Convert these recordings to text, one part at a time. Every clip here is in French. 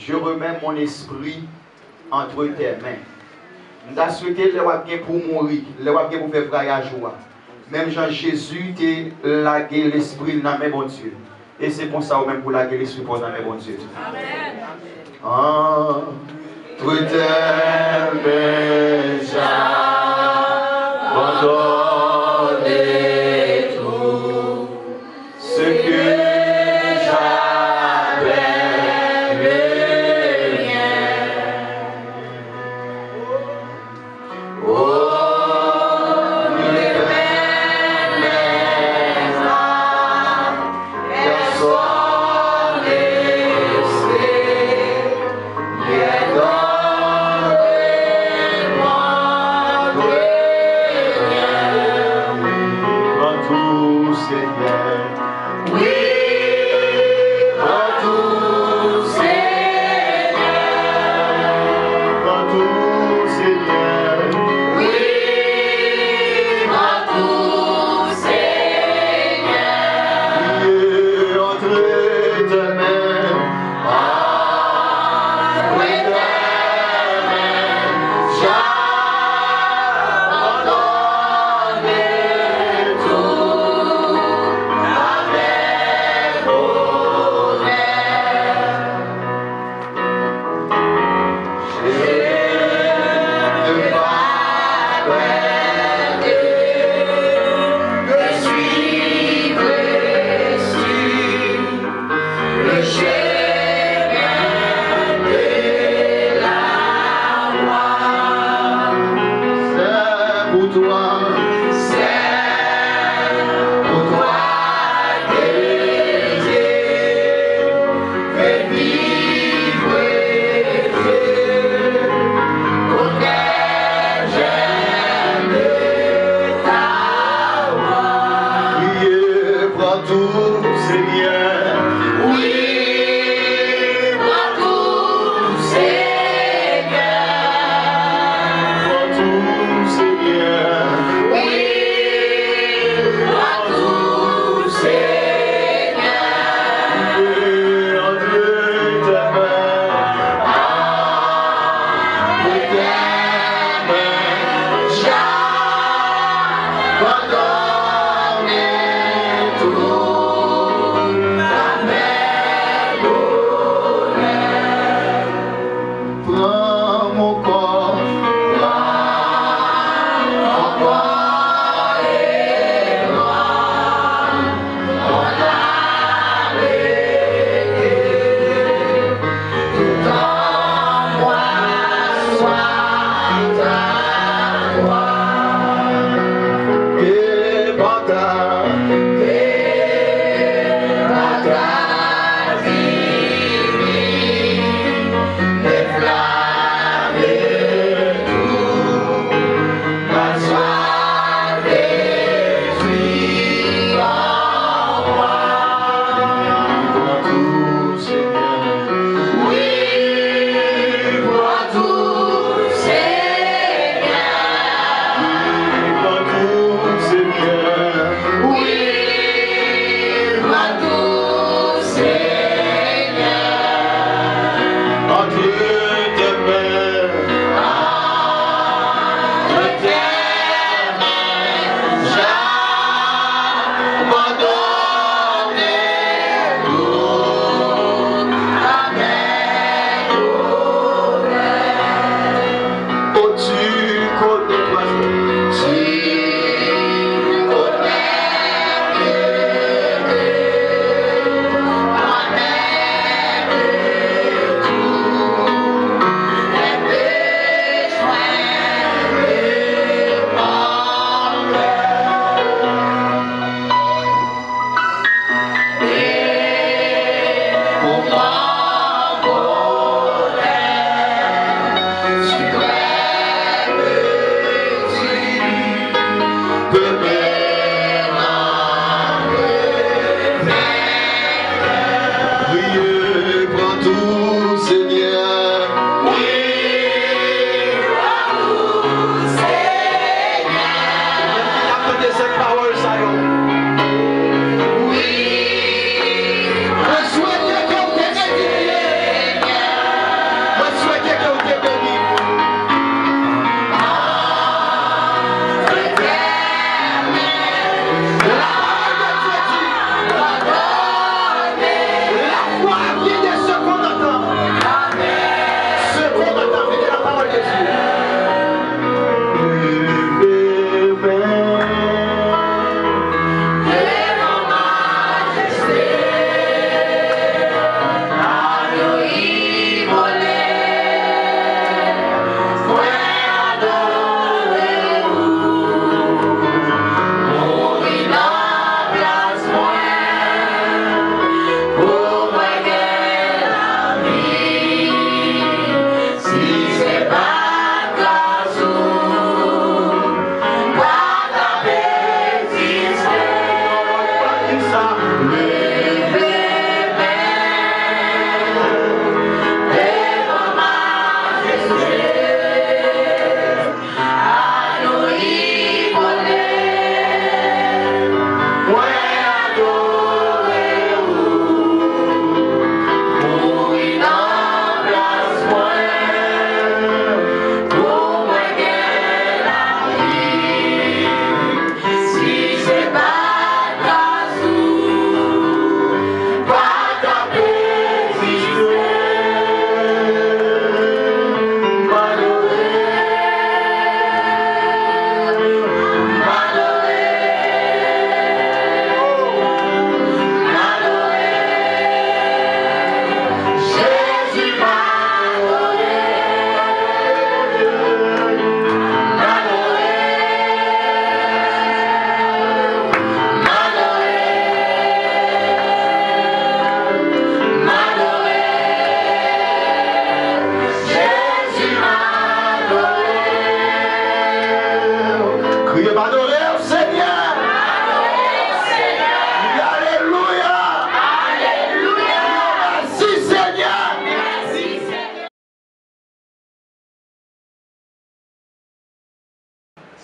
je remets mon esprit entre tes mains. Nous avons souhaité les wapien pour mourir, les wapien pour faire voyage. Même Jean-Jésus t'a lagué l'esprit dans mes bon Dieu. Et c'est pour ça même pour laguer l'esprit dans mes bon Dieu. Amen. Entre tes mains, j'abandonne tout ce que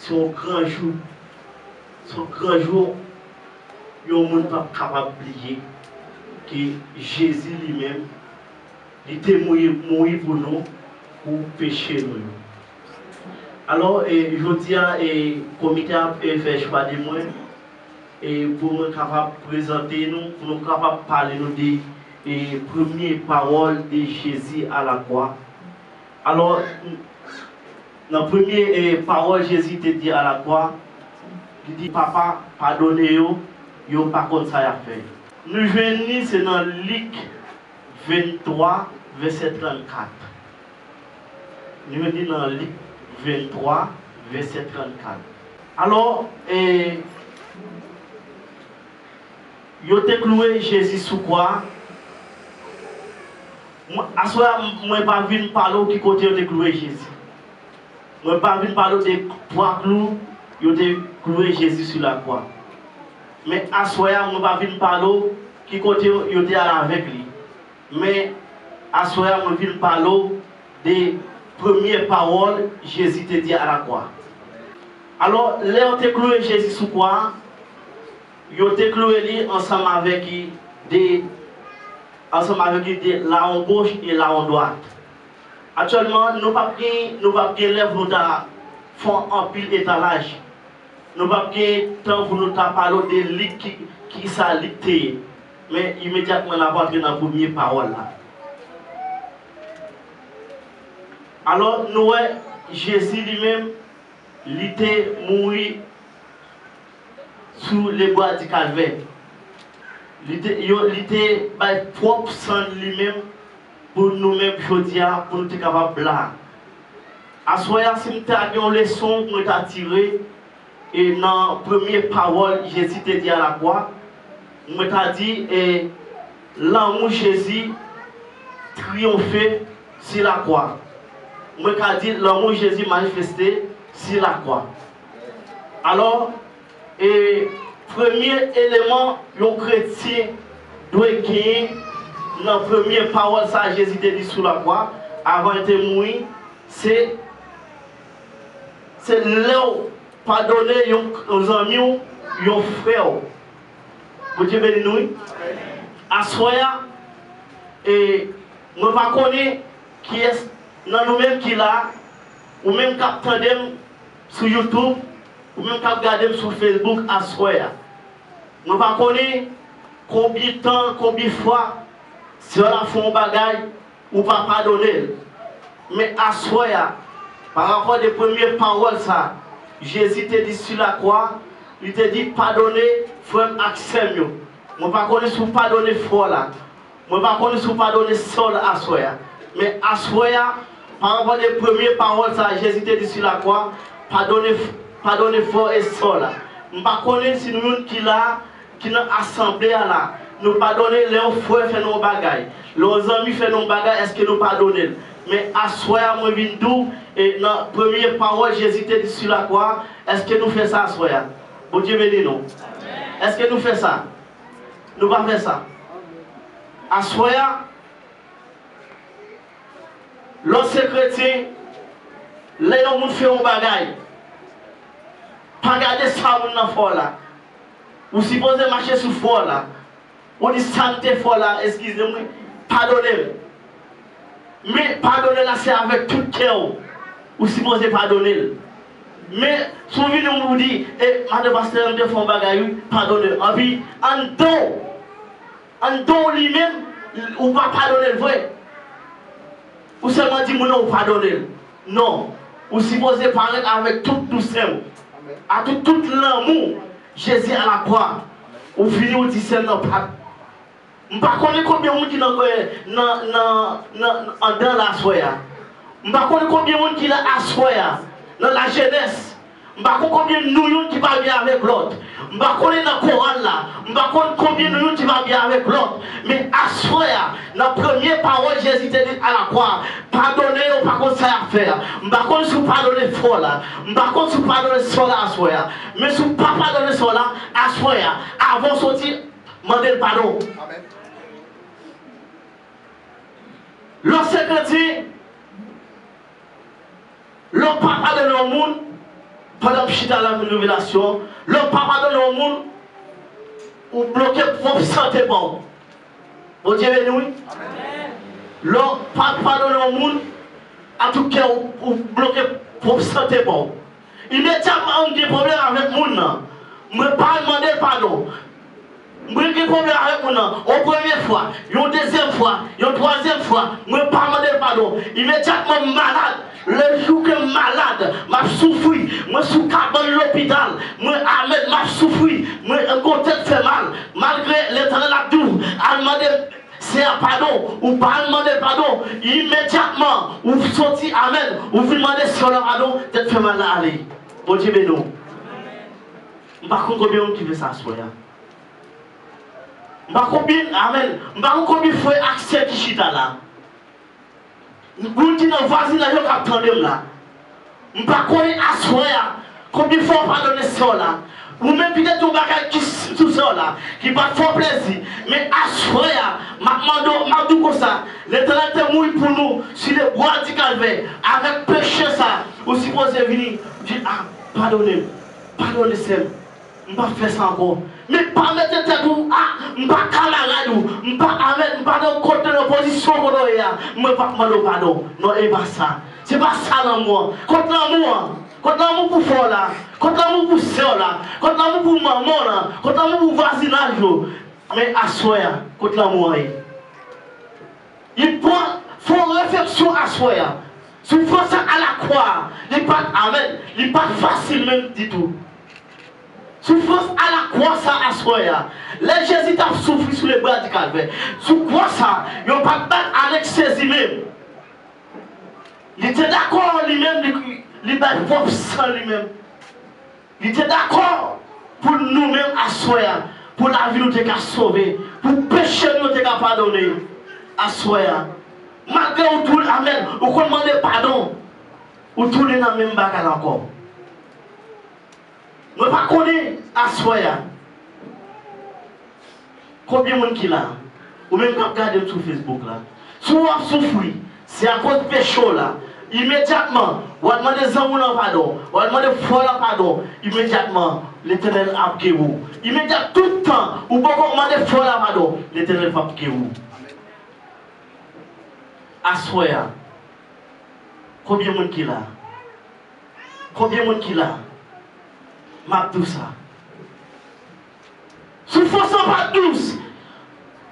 c'est un grand jour. C'est un grand jour, il y a un monde pas capable d'oublier que Jésus lui-même, il était mort pour nous, pour pécher nous. Alors, je dis à le comité a fait choix de moi, et pour nous capable de présenter nous, pour nous capable de parler nous des premières paroles de Jésus à la croix. Alors, dans la première parole, Jésus te dit à la croix, il dit, papa, pardonnez-vous, yo pas comme ça à faire. Nous venons, c'est dans Luc 23, verset 34. Nous venons dans Luc 23, verset 34. Alors, yo te cloué Jésus sous quoi? Moi, à ce moment, je ne vais pas venir parler qui côté yo te cloué Jésus. Je ne vais pas venir parler de trois clous, yo te cloué Jésus sur la croix. Mais à ce moment, je ne vais pas venir parler qui côté yo te avec lui. Mais à ce moment, je vais venir parler des premières paroles Jésus te dit à la croix. Alors, là, on te cloué Jésus sous quoi? Yo te cloué ensemble avec la en gauche et la en droite. Actuellement, nous ne pouvons pas lèvres nous font en pile étalage. Nous ne pouvons pas temps pour nous parler de lit qui s'alité. Mais immédiatement, on va entrer dans la première parole là. Alors, nous, Jésus lui-même, il était mort sous les bois du calvaire. Il était propre sang lui-même pour nous-mêmes, pour nous être capables de là. À ce moment-là, si nous avons une leçon pour nous tirer, et dans la première parole, Jésus te dit à la croix, nous avons dit, l'amour Jésus triomphé sur la croix. Nous avons dit, l'amour Jésus manifesté sur la croix. Alors, premier élément, le chrétien doit gagner dans la première parole, ça Jésus te dit sur la croix, avant de mourir, c'est là pardonner aux amis, aux frères. Vous Dieu béni nous. À ce moment, et nous ne connaissons pas qui est dans nous-mêmes qui là, ou même qui attendent sur YouTube, ou même qui regardent sur Facebook à ce moment. Nous ne connaissons pas combien de temps, combien de fois, si on a fait un bagage, ou pas pardonner. Mais à ce moment, par rapport aux premières paroles, ça, Jésus te dit sur la croix, il te dit pardonner, frère Axel. Je ne connais pas si pardonner frère là. Je ne connais pas si pardonner seul à ce moment. Mais à ce moment, par rapport aux premières paroles, ça, Jésus te dit sur la croix, pardonner frère et seul. Je ne connais pas si nous qui là, qui nous assemblée là, nous pardonner les frères fait nos bagailles, les amis fait nos bagailles, est-ce que nous pardonnons? Mais à soir, moi, je d'où et dans la première parole, Jésus te dit sur la croix, est-ce que nous faisons ça à soir? Bon Dieu béni nous. Est-ce que nous faisons ça? Nous ne pas faire ça. À soir, lorsque chrétien, les gens font un bagaille. Pas garder ça dans le fort là. Ou supposez marcher sur le fort là. Ou dit santé fort là, excusez-moi, pardonnez. Mais pardonner là, c'est avec tout cœur. Ou supposez pardonner. Mais souvent on nous dit, madame pasteur, on fait un bagage, pardonnez. En puis, en don lui-même, ou pas pardonner le vrai. Ou seulement dit, non, ou pardonner. Non. Ou supposez parler avec toute douceur. Avec tout l'amour. Jésus à la croix. Ou finir au 17 ans. Je ne sais pas combien de monde qui est dans la soya. Je ne sais pas combien de monde qui est à soya, dans la jeunesse. Je ne sais pas combien de nous qui va bien avec l'autre. Je ne sais pas combien dans le Coran là. Je ne sais pas combien de nous qui va bien avec l'autre. Mais à soya, dans la première parole, Jésus te dit à la croix, pardonnez ou pas contre ça à faire. Je ne sais pas si vous pardonnez fort là. Je ne sais pas si vous pardonnez ça là à soya. Mais si vous ne pas pardonnez ça là à soya, avant de sortir, demandez le pardon. Amen. Lorsque chrétien, l'on pas pardonner au monde, pendant que je suis dans la révélation, le pas pardonner au monde, ou bloquer propre santé bon. Bon Dieu béni, oui. Le pas pardonner au monde, en tout cas, ou bloquer propre santé bon. Immédiatement, on a des problèmes avec le monde. Je ne peux pas demander pardon. Je n'ai pas problème avec mon nom. Au première fois, une deuxième fois, une troisième fois, je ne peux pas demander pardon. Immédiatement malade. Le jour que malade, je souffre, je suis dans l'hôpital, je souffre, je tête fait mal. Malgré l'éternel abdou, à demander c'est un pardon, ou pas demander pardon, immédiatement, ou sorti, amen, ou vous demandez sur le pardon, tête fait mal là, allez. Bon Dieu béni. Par contre, combien qui veut ça, soya? Par combien, amen, par combien de fois accès qui chita là? Vous dites dans le voisinage, vous attendez là. Par combien à soya? Combien de fois pardonner ça là? Ou même peut-être un bagage qui tout ça là, qui va faire plaisir. Mais à soya, m'a dit comme ça, l'éternel est mort pour nous, sur le bois du calvaire, avec péché ça, ou si vous venir, dire, ah, pardonnez, pardonnez ça. Je ne vais pas faire ça encore. Mais pas mettre tête ou ah, je ne vais pas camarade ou je ne vais pas dans le côté de l'opposition qu'on a. Je ne vais pas demander pardon. Non, et pas ça. Ce n'est pas ça l'amour. Contre l'amour pour faire là, contre l'amour pour sœur là, contre l'amour pour maman là, contre l'amour pour voisinage. Mais à soi, contre l'amour. Il faut réflexion à soi. Si vous faites ça à la croix, il n'est pas amen, il n'est pas facile même du tout. Souffrance à la croix ça à soi. Les Jésus t'a souffert sur les bras du calvaire. Sous quoi ça? Il n'a pas battu avec ses même. Il était d'accord lui-même, il bat propre sang lui-même. Il était d'accord pour nous-mêmes à soi, pour la vie nous t'es sauver, pour péché nous t'es pardonner à soi. Malgré où tout amen, ou qu'on demande pardon, ou tout est dans le même bagarre encore. Je ne sais pas à soi. Combien de monde qui là? Ou même quand regarder sur Facebook là. Si vous souffrez, c'est à cause de péché là. Immédiatement, vous demandez pardon, vous demandez pardon. Immédiatement, l'éternel a pris vous. Immédiatement, tout le temps, vous pouvez demander pardon. L'éternel va pris vous. À soi. Combien de monde qui là? Combien de monde qui là? Ma douce. Souffrance pas douce.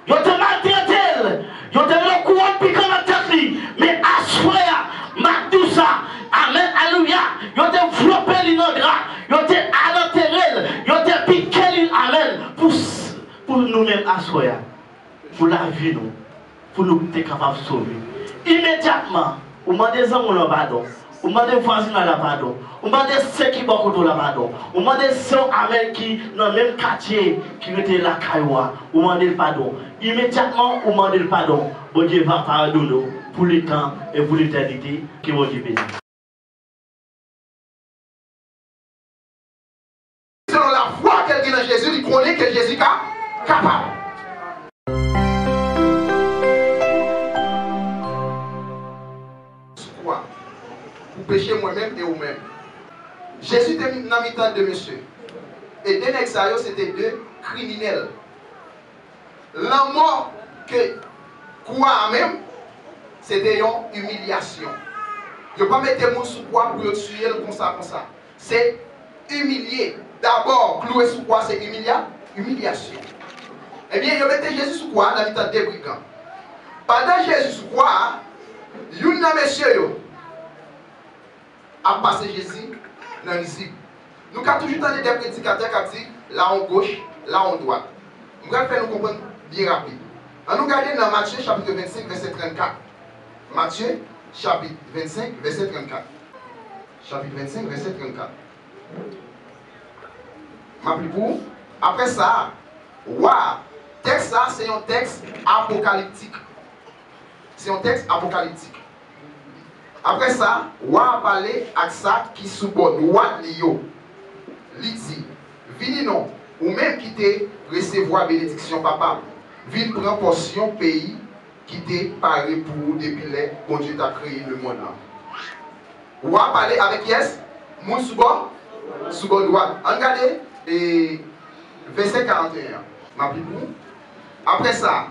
Yo te maltraité. Yo te le courant piquant dans la tête. Mais à soi, ma douce. Amen. Alléluia. Yo te floppé l'inondra. Yo te alenteré. Yo te piqué. Amen. Pour nous-mêmes à soi. Pour la vie nous. Pour nous être capables de sauver. Immédiatement. Ou demandez ça mon pardon. Ou demandez voisin la pardon. On m'a dit ceux qui vont contre la pardon. On m'a dit ceux qui dans le même quartier qui étaient la Kaïwa. On m'a dit le pardon. Immédiatement, on m'a dit le pardon. Bon Dieu va pardonner pour le temps et pour l'éternité qui vont dire béni. Selon la foi qu'elle a dans Jésus, il connaît que Jésus est capable. Quoi? Pour pécher moi-même et vous-même. Jésus était dans le temps de monsieur. Et deux nègres, c'était deux criminels. La mort que quoi même, c'était une humiliation. Je ne peux pas mettre mon sous quoi pour tuer comme ça. C'est humilier. D'abord, clouer sous quoi, c'est humiliation. Eh bien, je mettais Jésus sous quoi dans le temps des brigands. Pendant Jésus sous quoi, une monsieur a passé Jésus. Dans ici. Nous avons toujours des prédicateurs qui disent là en gauche, là en droite. Nous allons faire nous comprendre bien rapide. On nous regarde dans Matthieu chapitre 25, verset 34. Matthieu chapitre 25, verset 34. Chapitre 25, verset 34. Après ça, texte ça, c'est un texte apocalyptique. C'est un texte apocalyptique. Après ça, on va parler avec ça qui suborde. Il dit, vini non, ou même qui te recevoir bénédiction papa, vini prendre portion pays qui te paré pour vous depuis les quand Dieu t'a créé le monde. On va parler avec yes, mon subord, sous bord droit. Regardez, et verset 41. Ma Bible. Après ça,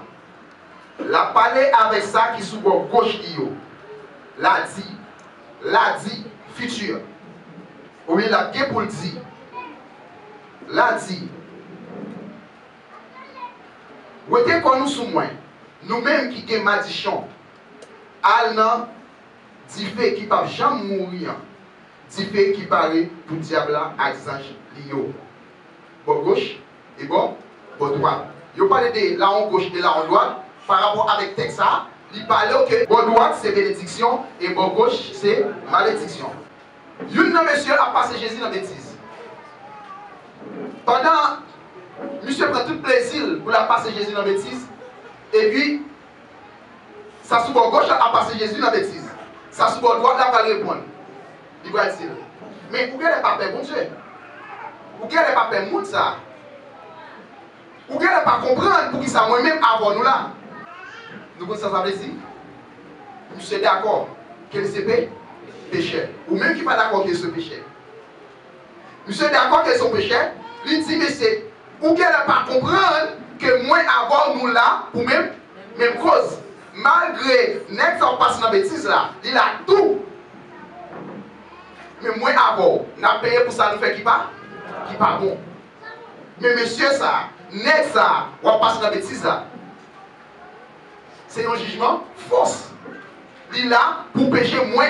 la parler avec ça qui sous bord gauche, l'a dit, futur. Oui, la gué pour le dire. L'a dit. Vous êtes qu'on nous sous moins. Nous-mêmes qui avons maldition. Al dit fait qui ne peut jamais mourir. Dit fait qui paraît pour le diable à anges lio. Bon gauche et bon droite. Vous parlez de là en gauche et là en droite. Par rapport avec Texas, il parlait que bon droite c'est bénédiction et bon gauche c'est malédiction. Une monsieur a passé Jésus dans la bêtise. Pendant, monsieur prend tout plaisir pour la passer Jésus dans la bêtise. Et puis, ça sous bon gauche a passé Jésus dans la bêtise. Ça sous bon droite, là va répondre. Il va dire, mais où est le pape, bon Dieu? Où est le pape, moun ça? Où est le pas comprendre pour qui ça moi-même avant nous là? Nous connaissons ça veut dire. Monsieur est d'accord que c'est péché. Ou même qui n'est pas d'accord que c'est péché. Monsieur est d'accord que c'est péché. Il dit, mais c'est où qu'elle n'a pas comprendre que moi avant nous là, pour même cause. Malgré n'est pas passé dans la bêtise là, il a tout. Mais moi avant, on a payé pour ça, nous fait qui pas bon. Mais monsieur ça, n'est ça, on va passer dans la bêtise là. C'est un jugement fausse. Il est là pour pécher moins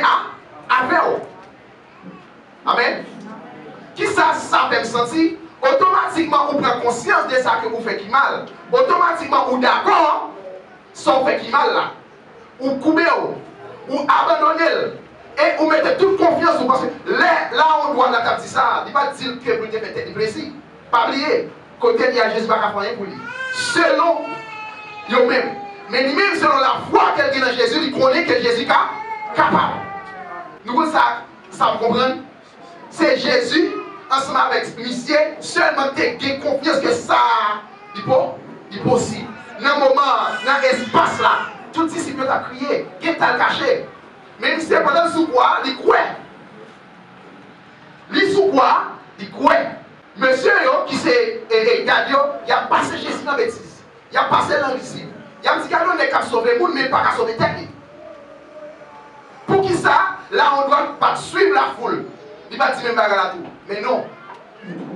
à faire. Amen. Qui ça fait me sentir? Automatiquement, vous prenez conscience de ça que vous faites qui mal. Automatiquement, vous d'accord, ça fait qui mal là. Vous coupez, vous abandonnez. Et vous mettez toute confiance parce que là, on doit la dire ça. Il ne va pas dire que vous avez fait précis. Pas oublier, côté il y a Jésus qui a fait rien pour lui. Selon lui-même. Mais lui-même, selon la foi qu'elle a dans Jésus, il connaît que Jésus est capable. Nous, ça vous comprenez? C'est Jésus, ensemble avec monsieur, seulement qui a confiance que ça est possible. Dans le moment, dans l'espace là, tout ici peut crier, qui est caché. Mais c'est pendant sous quoi, il croit. Il sous quoi, il croit. Monsieur qui s'est gardé, il a passé Jésus dans la bêtise. Il a passé dans l'ici. Il a dit qu'on n'est qu'à sauver le monde, mais pas qu'à sauver la terre. Pour qui ça, là on ne doit pas suivre la foule. Il va dire même pas là tout. Mais non.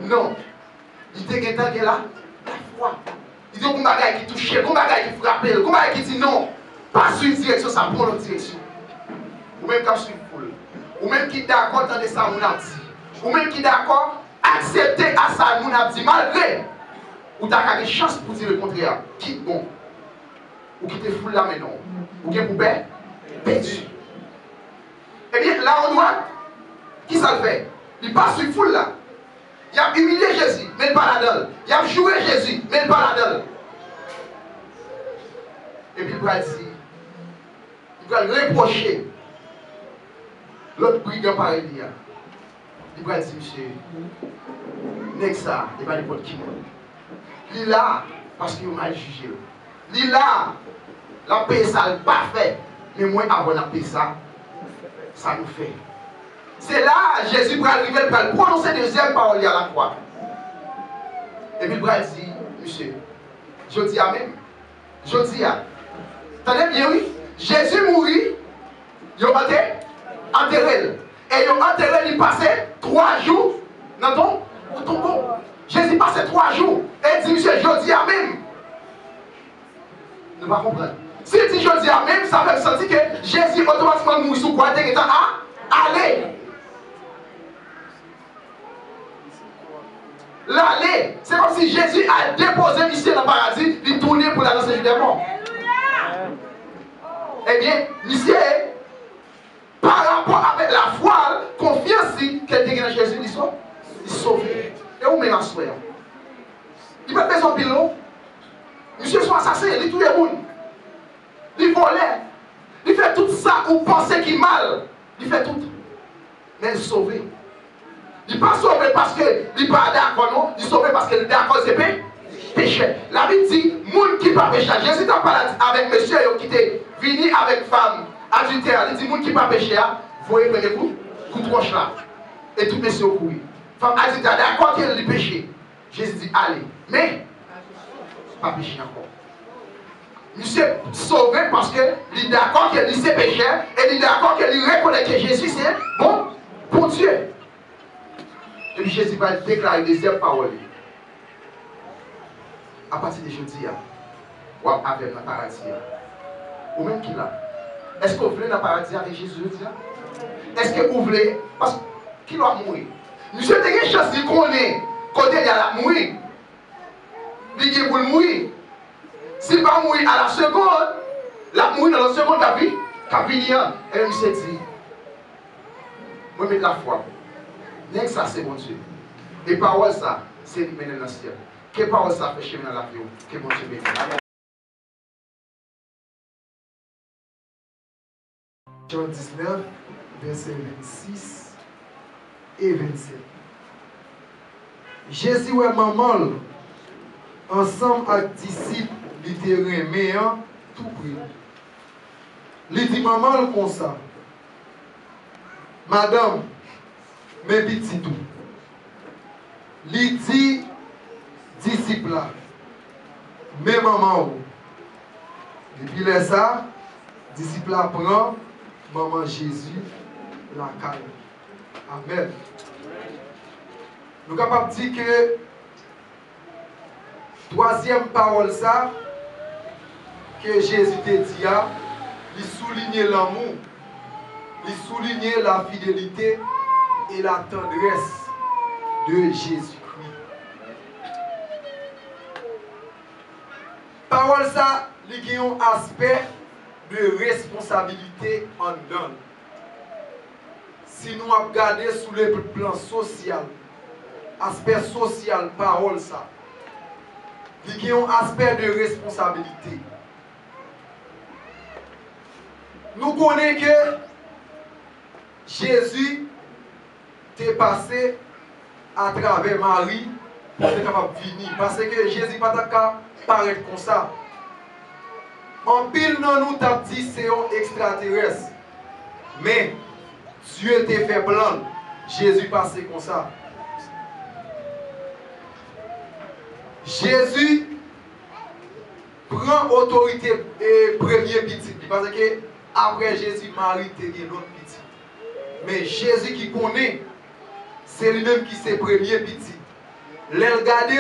Non. Il dit que là, la foi. Il dit qu'on bagaille qui touche, qu'on bagaille qui frappe, qu'on bagaille qui dit non. Pas suivre une direction, ça prend l'autre direction. Ou même quand suivre la foule. Ou même qui est d'accord dans ça, on a dit. Ou même qui est d'accord, accepter à ça, on a dit, malgré. Ou tu as des chances pour dire le contraire. Qui bon. Ou qui te foule là maintenant. Ou qui est pour perdu. Eh bien, là on doit, qui ça le fait? Il passe sur foule là. Il a humilié Jésus, mais il pas là-dedans. Il a joué Jésus, mais il pas là-dedans. Et puis il va dire, il va reprocher l'autre brigand pareil. Il va dire, monsieur, n'est ça, il va n'importe qui. Il est là parce qu'il m'a jugé. Il est là, la paix ça n'est pas fait. Mais moi, avant la paix ça nous fait. C'est là, Jésus va arriver, il va prononcer deuxième parole à la croix. Et puis il va dire, monsieur, je dis amen. Je dis amen. Tenez bien, oui. Jésus mourit, il a enterré. Et il a enterré, il passait 3 jours dans ton tombeau. Jésus passait 3 jours. Et il dit, monsieur, je dis amen. Ne pas comprendre. Si il dit je dis amen, ça fait sentir que Jésus automatiquement mourit sous quoi? Il est aller. L'aller, c'est comme si Jésus a déposé monsieur dans le paradis, il tournait pour la danse du démon. Eh bien, monsieur, par rapport avec la foi, confiance qu'elle est dans Jésus, il est sauvé. Et où met la soeur? Il peut faire son pilon. Monsieur soit assassin, il tue les gens. Il volait. Il fait tout ça ou pensez qu'il est mal. Il fait tout. Mais il est sauvé. Il n'est pas sauvé parce qu'il n'est pas d'accord, non. Il est sauvé parce qu'il est d'accord, c'est péché. La Bible dit, monde qui pas péché. Jésus n'a pas avec monsieur qui était venu avec femme adultère. Il dit, monde qui pas péché, vous voyez le coup de roche là. Et tout monsieur au couille. Femme a dit, d'accord qu'elle est péché. Jésus dit, allez. Mais, pas péché encore. Monsieur sauvé parce que il est d'accord qu'il est péché et il est d'accord qu'il reconnaît que Jésus c'est bon pour Dieu. Et puis Jésus va déclarer des paroles. À partir de jeudi, ou avec le paradis. Ou même qui là. Est-ce que vous voulez dans le paradis avec Jésus jeudi? Est-ce que vous voulez? Parce que qui doit mourir? Monsieur a une chance de connaître côté il a mourir. Il dit pour mourir. S'il va mourir à la seconde, la mourir dans la seconde capilla, et il s'est dit, moi je mets la foi. N'est-ce ça c'est mon Dieu. Et parole ça, c'est mener dans le ciel. Que parole ça fait chemin dans la vie, que mon Dieu bénisse. Jean 19, versets 26 et 27. Jésus est maman, ensemble avec disciples, il était remis tout prix. Il dit maman comme ça. Madame, mes petits tout. Il dit disciples là. Mes mamans. Depuis là ça, disciples là prend maman Jésus la caille. Amen. Nous sommes capables de dire que troisième parole ça que Jésus te dit, il soulignait l'amour, il soulignait la fidélité et la tendresse de Jésus-Christ. Parole ça, il y a un aspect de responsabilité en dedans. Si nous regardons sur le plan social, aspect social, parole ça, il y a un aspect de responsabilité. Nous connaissons que Jésus est passé à travers Marie pour être capable de venir. Parce que Jésus n'est pas capable de paraître comme ça. En pile, nous t'a dit c'est un extraterrestre. Mais Dieu t'a fait plan. Jésus passé comme ça. Jésus prend autorité et premier petit. Parce que après Jésus, Marie t'a dit l'autre petit. Mais Jésus qui connaît, c'est lui-même qui c'est premier petit. L'elle regarde,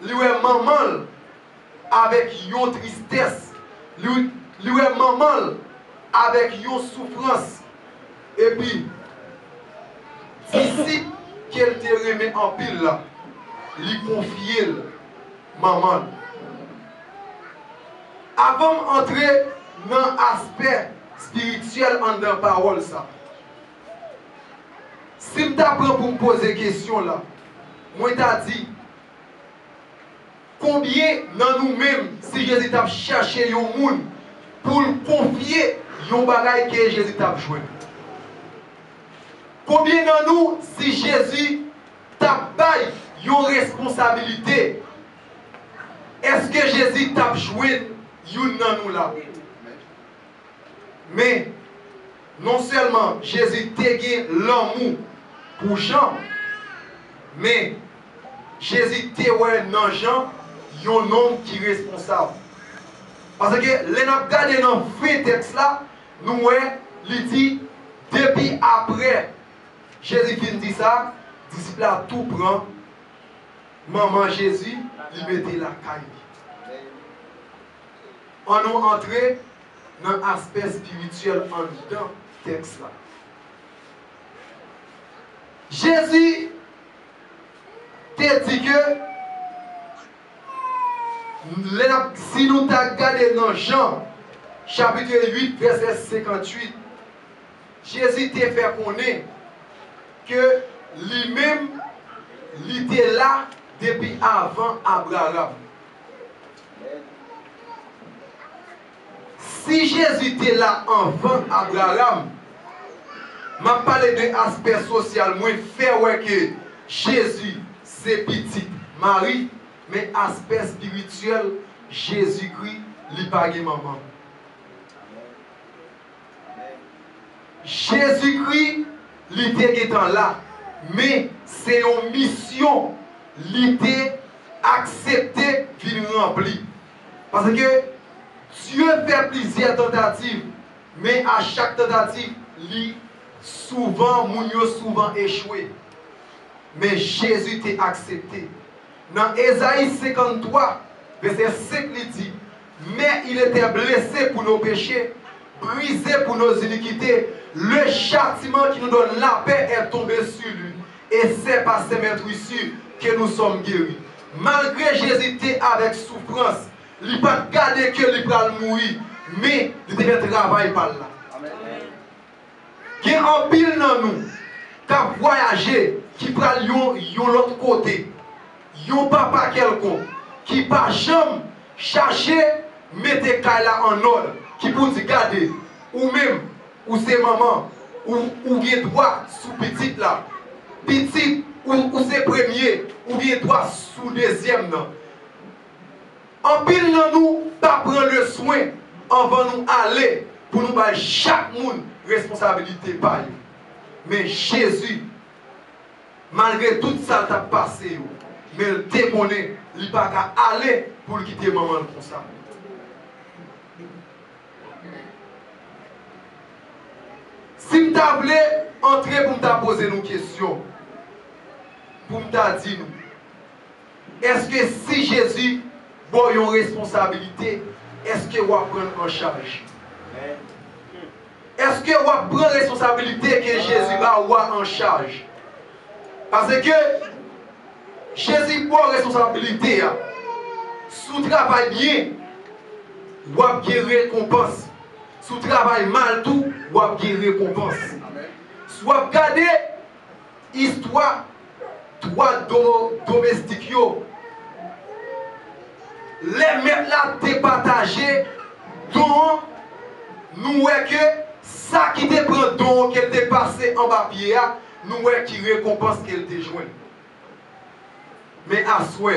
lui est maman avec une tristesse. Lui est maman avec une souffrance. Et puis, disciple qu'elle te remet en pile là, lui confier maman. Avant d'entrer dans l'aspect spirituel en dans la parole ça. Si je t'apprends pour me poser une question là, moi je dit combien dans nous-mêmes, si Jésus t'a cherché un monde pour confier un bagage que Jésus t'a joué. Combien dans nous, si Jésus t'a baillé une responsabilité, est-ce que Jésus t'a joué une dans nous là? Mais non seulement Jésus t'a gagné l'amour pour Jean, mais Jésus t'a gagné dans Jean un homme qui est responsable. Parce que les nous regardons dans le fait texte là, nous il dit depuis après Jésus finit dit ça, disciple a tout prend, maman Jésus, il mettait la caille. On nous entrer dans l'aspect spirituel en dedans texte là. Jésus t'a dit que si nous regardons dans Jean, chapitre 8, verset 58, Jésus t'a fait connaître que lui-même, il était là depuis avant Abraham. Si Jésus était là avant Abraham, je parle de l'aspect social, moi faire que Jésus c'est petit Marie, mais aspect spirituel, Jésus-Christ, il pas maman. Jésus-Christ, il était là. Mais c'est une mission, l'idée acceptée qu'il remplit. Parce que Dieu fait plusieurs tentatives, mais à chaque tentative, souvent échoué. Mais Jésus t'a accepté. Dans Ésaïe 53, verset 5, il dit, mais il était blessé pour nos péchés, brisé pour nos iniquités. Le châtiment qui nous donne la paix est tombé sur lui. Et c'est par ses meurtrissures que nous sommes guéris. Malgré Jésus était avec souffrance, il n'a pas gardé que il va mourir, mais il devait travailler par là. Il y a un pile dans nous qui a voyagé, qui prend l'autre côté. Il y a un papa quelconque qui ne pas jamais chercher, mettre là en ordre, qui peut dire garder, ou même, ou c'est maman, ou bien droit sous petit là, petit, ou c'est premier, ou bien droit sous deuxième. Non. En pile dans nous, pas prendre le soin avant nous aller pour nous faire chaque monde responsabilité par lui. Mais Jésus, malgré tout ça qui a passé, mais il te connaît, il n'a pas qu'à aller pour quitter maman comme ça. Si tu voulais entrer pour me poser une question, pour me dire, est-ce que si Jésus a une responsabilité, est-ce que vous prendre en charge? Est-ce que vous prenez la responsabilité que Jésus va avoir en charge? Parce que Jésus prend la responsabilité. Si vous travaillez bien, vous avez une récompense. Si vous travaillez mal, tout, vous avez une récompense. Si vous regardez l'histoire de domestiques, les maîtres là départagés, dont nous voyons que ça qui te prend don qu'elle t'est passé en bas pied, nous voyons qui récompense qu'elle t'a joint. Mais à soi,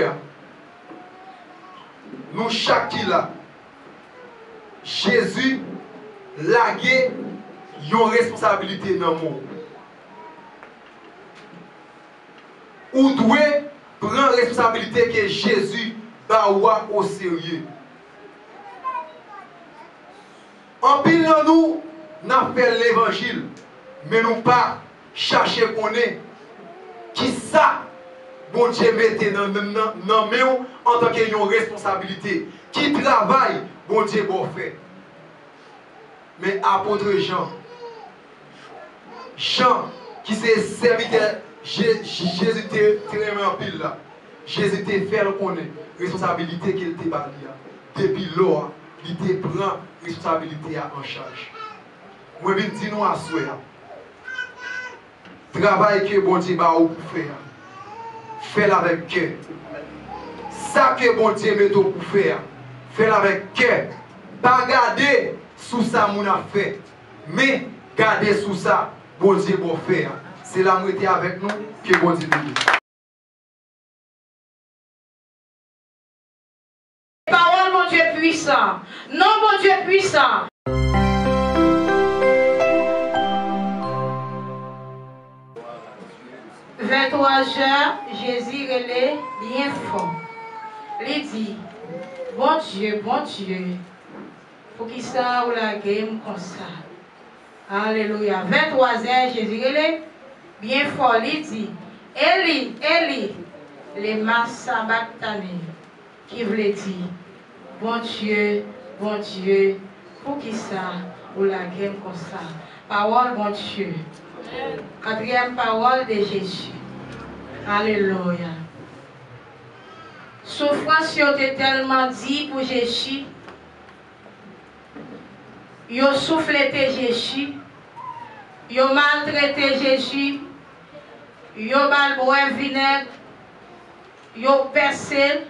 nous chaque là, Jésus lagué une responsabilité dans le monde. Ou doit prendre la responsabilité que Jésus va avoir au sérieux. En pile dans nous, nous avons fait l'évangile, mais nous pas chercher qu'on est qui ça, bon Dieu mette dans nous en tant que une responsabilité. Qui travaille, bon Dieu bon fait. Mais apôtre Jean qui s'est serviteur, Jésus était très en pile là. Jésus était fait le connaître, responsabilité qu'il était bali. Depuis là, il te prend responsabilité en charge. Moi, je dis nous à soi. Travail que bon Dieu va vous faire. Fais-le avec cœur. Ça que bon Dieu met pour faire. Fais-le avec cœur. Pas garder sous ça mon a fait. Mais garder sous ça, bon Dieu va faire. C'est la moitié avec nous que bon Dieu nous dit. Parole, mon Dieu puissant. Non, mon Dieu puissant. « 23h, Jésus relait bien fort. Il dit, bon Dieu, pour qui ça ou la game comme ça. Alléluia. 23h, Jésus relait bien fort. Il dit, Eli, Eli, les massabactani, qui voulait dire, bon Dieu, pour qui ça ou la game comme ça. Parole, bon Dieu. Quatrième parole de Jésus. Alléluia. Souffrance était tellement dit pour Jésus. Ils ont soufflé Jésus. Ils ont maltraité Jésus. Ils ont balboé vinaigre. Ils ont percé.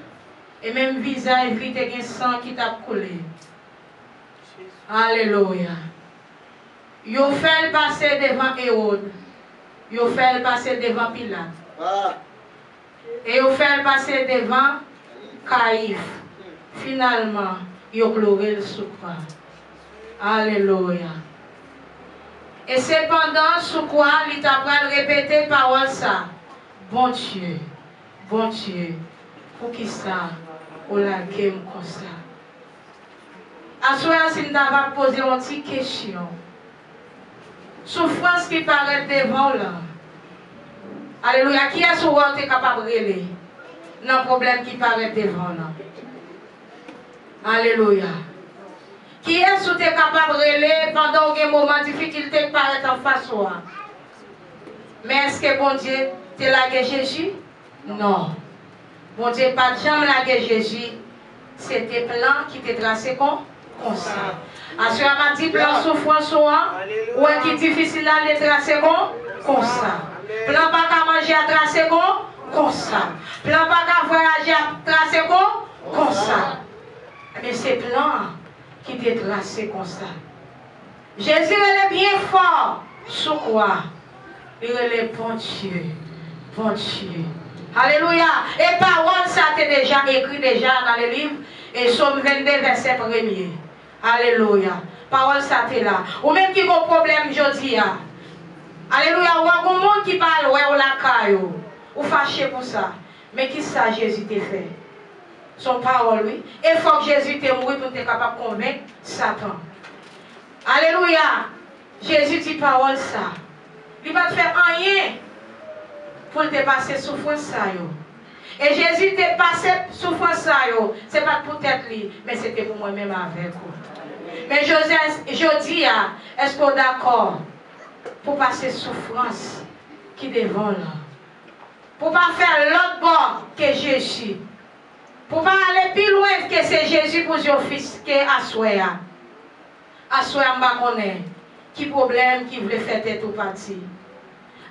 Et même visage vite et sang qui t'a coulé. Alléluia. Ils ont fait passer devant Hérode. Ils ont fait passer devant Pilate. Et ils ont fait passer devant Caïphe. Finalement, ils ont pleuré le croix. Alléluia. Et cependant, sous quoi, il t'a répété parole ça. bon Dieu, pour qui ça, on la game comme ça. À ce moment-là, si nous avons posé une petite question, souffrance qui paraît devant là, alléluia, qui est souvent capable de régler dans problème qui paraît devant là? Alléluia. Qui est sous capable de régler pendant un moment de difficulté qui paraît en face de toi? Mais est-ce que bon Dieu t'a lagué Jésus? Non. Bon Dieu pas jamais lagué Jésus. C'était plan qui t'est tracé comme ça. À ce moment dit plan souffrance ou est qui difficile à les tracer comme ça. Plan pas qu'à manger à tracer comme ça. Plan pas qu'à voyager à tracer comme ça. Mais c'est plan qui t'est tracé comme ça. Jésus est bien fort. Sur quoi? Il est bon Dieu. Bon Dieu. Alléluia. Et parole, ça a été déjà écrit déjà dans le livre. Et Somme 22, verset 1er. Alléluia. Parole, ça a été là. Ou même qui a un problème, je dis. Alléluia. Ou un monde qui parle, ou la caille. Ou fâché pour ça. Mais qui ça Jésus t'a fait? Son parole, oui. Et il faut que Jésus t'ait mouru pour être capable de convaincre Satan. Alléluia. Jésus dit parole ça. Il va te faire rien pour te passer souffrance ça. Et Jésus te passé souffrance ça. Ce n'est pas pour tête lui, mais c'était pour moi-même avec vous. Mais je dis, est-ce qu'on est d'accord pour passer souffrance qui devant là? Pour ne pas faire l'autre bord que Jésus. Pour ne pas aller plus loin que c'est Jésus pour son fils qui est assoya. Assoya m'bakone. Qui problème qui voulait faire tête au parti.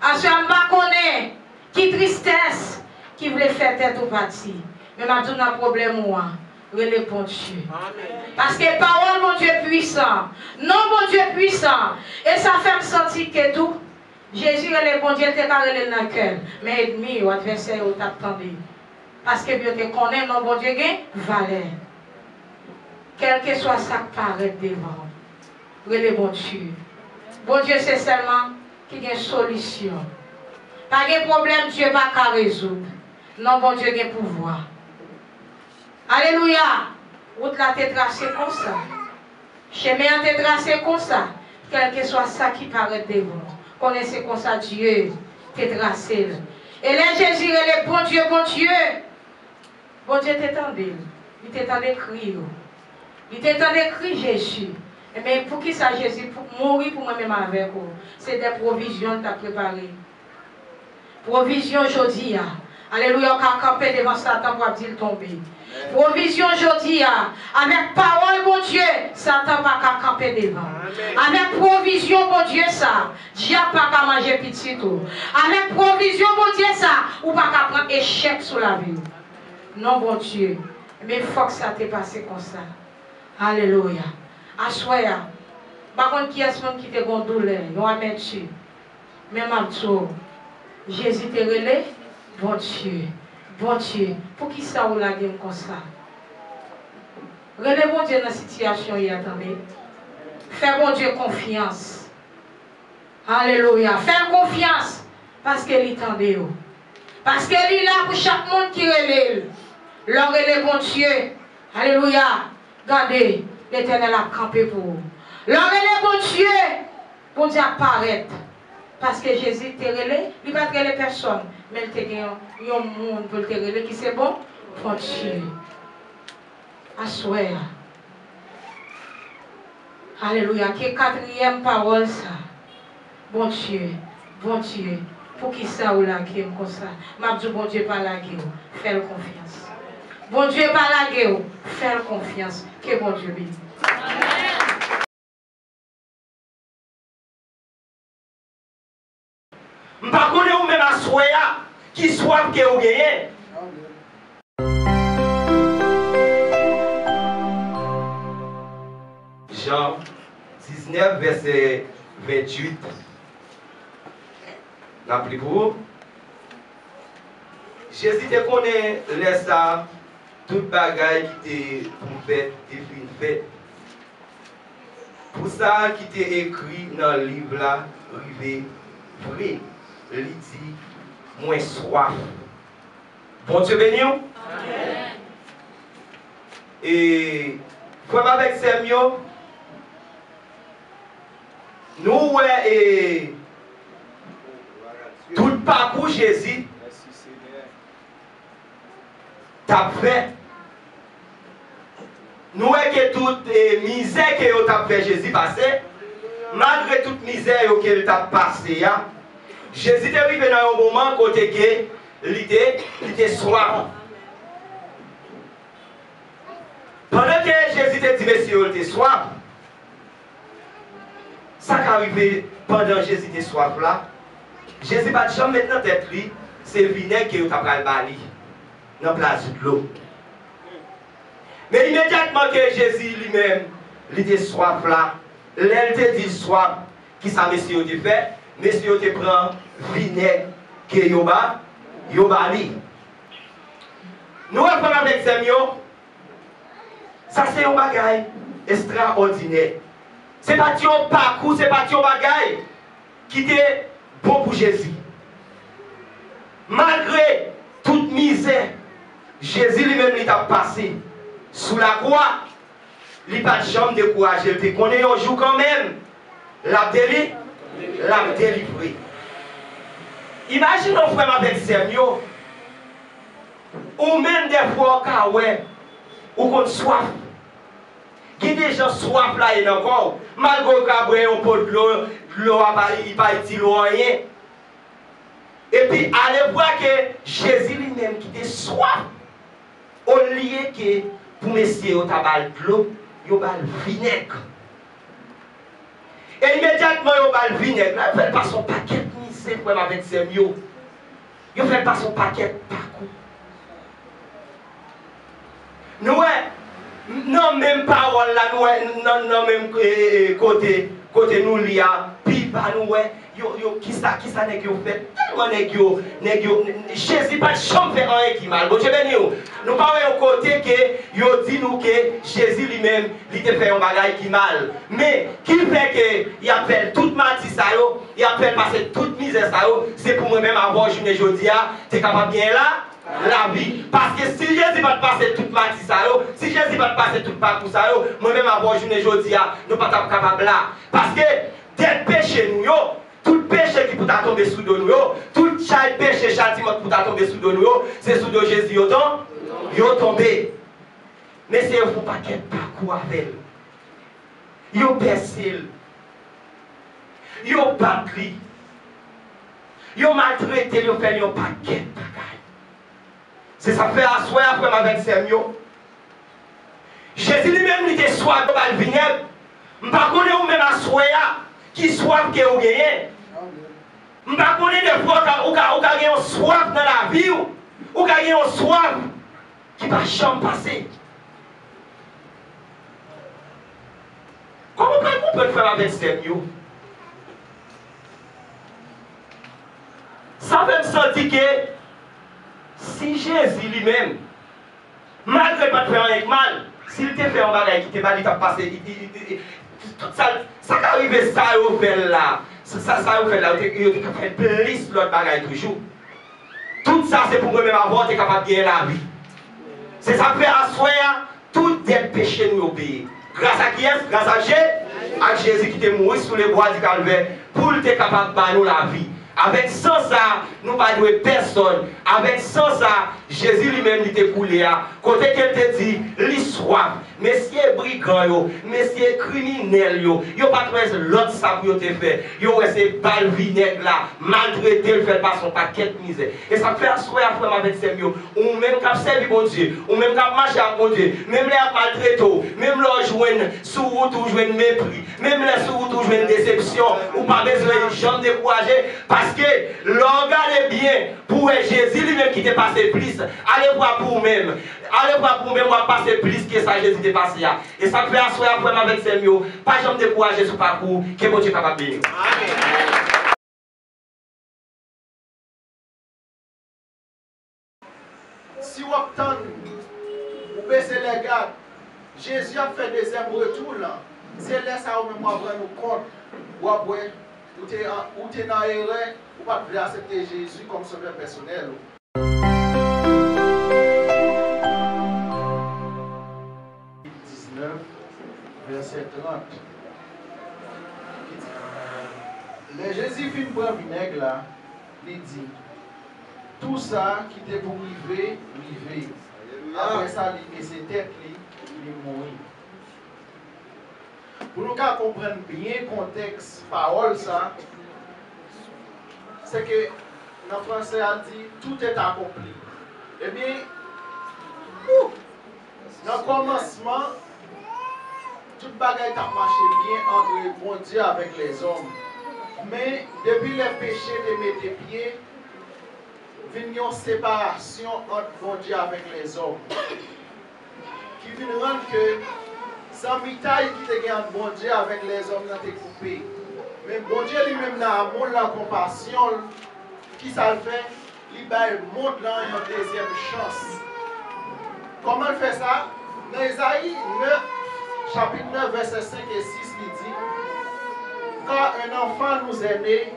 Assoya m'bakone. Qui tristesse qui voulait faire tête au parti. Mais maintenant un problème moi. Le bon Dieu. Parce que parole mon Dieu puissant. Non mon Dieu puissant. Et ça fait me sentir que tout. Jésus est le bon Dieu te carré dans le cœur. Mais ennemi ou adversaire ou t'attendez. Parce que Dieu te connaît, non bon Dieu gagne valeur. Quel que soit ça qui paraît devant. Le bon Dieu. Bon Dieu c'est seulement qui a une solution. Pas de problème, Dieu n'a pas qu'à résoudre. Non bon Dieu a un pouvoir. Alléluia. Route la t'est tracée comme ça. Chemin t'est tracé comme ça. Quel que soit ça qui paraît devant. Connaissez comme ça Dieu t'est tracé. Et là Jésus est le bon Dieu, bon Dieu. Bon Dieu t'étendait. Il t'étendait crier. Il t'étendait crier Jésus. Mais pour qui ça Jésus? Pour mourir pour moi-même avec vous. C'est des provisions que tu as préparées. Provision aujourd'hui. Alléluia, on a campé devant Satan pour dire tomber. Provision aujourd'hui. Avec parole, mon Dieu, Satan n'a pas camper devant. Avec provision, mon Dieu, ça. Dieu n'a pas manger petit tout. Avec provision, mon Dieu, ça. Ou pas qu'à prendre échec sur la vie. Non, mon Dieu. Mais il faut que ça t'est passé comme ça. Alléluia. Assoya. Par contre, qui est ce monde qui te gon douleur? Yon a mettre. Même à tout. Jésus te relève. Bon Dieu. Bon Dieu. Pour qui ça ou la game comme ça? Relève mon Dieu dans la situation. Attendez. Fais mon Dieu confiance. Alléluia. Fais confiance. Parce qu'elle est tendue. Parce qu'elle est là pour chaque monde qui relève. L'or relève mon Dieu. Alléluia. Regardez. L'Éternel a campé pour vous. L'or relève mon Dieu. Bon Dieu apparaît. Parce que Jésus te relève. Il ne va pas relève personne. Mais il te gagne un monde pour te relève qui c'est bon. Bon Dieu. Assoya. Alléluia. Qui est quatrième parole ça. Bon Dieu. Bon Dieu. Pour qui ça ou la guerre comme ça. M'a dit bon Dieu pas la guerre. Fais confiance. Bon Dieu pas la guerre. Fais confiance. Que bon Dieu bénisse. Je ne sais pas où même à soya qui soit que vous gagnez. Jean 19, verset 28. La plus court. Jésus te connaît ça, toute bagaille qui t'est fait, fait. Pour ça qui t'est écrit dans le livre là, rivé, vrai, il dit, moins soif. Bon Dieu béni. Amen. Et frère avec Samuel, nous et tout parcours Jésus t'a fait. Nous que toute misère que t'a fait Jésus passer, malgré toute misère que t'a passé, Jésus est arrivé dans un moment côté que il était soif. Pendant que Jésus te dit, monsieur, il était soif, ça qui arrivé pendant Jésus était soif là, Jésus va jamais mettre dans tête lui, c'est le vinaigre que tu as pris dans la place de l'eau. Mais immédiatement que Jésus lui-même, il était soif là, l'elle te dit soif, qui ça monsieur te fait, monsieur te prend vinaigre que yoba li. Nous reprenons avec Samuel. Ça c'est un bagage extraordinaire. Ce n'est pas un parcours, ce n'est pas un bagage qui était bon pour Jésus. Malgré toute misère, Jésus lui-même il a passé sous la croix. Il n'a pas de chambre de courage. Il connaît un jour quand même. L'a délivré. Imaginez un frère avec Samuel. Ou même des fois, ou qu'on soif. Qui déjà soif là et encore. Malgré qu'il y a un pot de l'eau, il va dire rien. Et puis, allez voir que Jésus lui-même qui était soif. Au lieu que pour messieurs au tabal de l'eau, il y a le vinaigre. Et immédiatement, il y a le vinaigre. Là, il fait pas son paquet de misère avec ses mieux. Il fait pas son paquet de parcours. Nous, non, même parole là, nous, non, même côté nous, il y a, puis pas nous, qui ça n'est que fait, tellement n'est que, Jésus pas de chambre fait rien qui mal. Bon, je vais dire, nous parlons au côté que, il dit nous que Jésus lui-même, il te fait un bagage qui mal. Mais, qui fait que, il appelle toute maladie ça, il appelle passer toute misère ça, c'est pour moi-même avoir journée aujourd'hui, tu es capable bien là? La vie. Parce que si Jésus va te passer toute maladie ça, si Jésus va te passer tout parcours ça, moi-même avoir journée aujourd'hui, nous ne sommes pas capables là. Parce que, tel péché nous, tout péché qui peut tomber sous nous, tout chaque péché, châtiment qui peut tomber sous nous, c'est sous Jésus, il est tombé. Mais c'est un paquet de parcours avec lui. Il est percé. Il est battu. Il est maltraité, il fait un paquet de bagages. C'est ça fait asseoir après avec Samuel. Jésus lui-même il était soif dans le vinaigre. Je ne sais pas ou même asseoir qui soif que vous gagnez. Je ne sais pas des fois où vous avez un soif dans la vie ou vous avez un soif qui ne va jamais passer. Comment vous pouvez faire avec Samuel? Ça veut me sentir que si Jésus lui-même, malgré pas de faire rien de mal, s'il te fait un bagage qui te mal, il t'a passé, tout ça, ça qui arrive, ça au fait là, ça au fait là, il t'a fait plus l'autre bagage toujours. Tout ça, c'est pour moi-même avoir, tu es capable de gagner la vie. C'est ça fait asseoir tous les péchés nous obéir. Grâce à qui est-ce? Grâce à Jésus qui est mort sur les bois du calvaire pour être capable de nous la vie. Avec ça, nous ne pas de personne. Avec ça, Jésus lui-même il était coulé. Côté qu'elle te dit, l'histoire, messieurs brigands, messieurs criminels, ils n'ont pas trouvé l'autre ça pour te faire. Ils ont essayé de balle vinaigre là, maltraité, le fait pas son paquet de misère. Et ça fait asseoir avec ces mieux. Ou même quand servi bon Dieu, ou même quand marché avec bon Dieu, même les maltraités, même leur joindre sous route ou joindre mépris, même les sous route ou joindre déception, ou pas besoin de jambe décourager. Parce que regardez bien, pour Jésus lui-même qui t'est passé plus, allez voir pour vous-même. Allez voir pour vous-même, on va passer plus que ça Jésus t'est passé. Et ça fait asseoir vraiment avec ces mots, pas jamais décourager ce parcours, que mon Dieu est capable de bénir. Amen. Si vous obtenez, vous baissez les gardes, Jésus a fait des retours là. C'est là ça où même prendre nous compte. Ou après, ou tu es dans l'erreur, ou pas de accepter Jésus comme sauveur personnel. Verset 30. Le Jésus fin prend vinaigre là, il dit, tout ça qui était pour river. Après ça, il met ses têtes, il mourit. Pour nous comprendre bien le contexte, parole ça, c'est que dans le français a dit, tout est accompli. Eh bien, dans le commencement, toute bagaille a marché bien entre bon Dieu avec les hommes. Mais depuis le péché de mettre des pieds, il y a une séparation entre bon Dieu avec les hommes. Qui vient rendre que sans mitaille qui te gagne bon Dieu avec les hommes dans tes coupé. Mais bon Dieu lui-même dans l'amour, la compassion, qui ça le fait, il montre là une deuxième chance. Comment il fait ça? Dans Isaïe 9, chapitre 9, verset 5 et 6, il dit, car un enfant nous est né,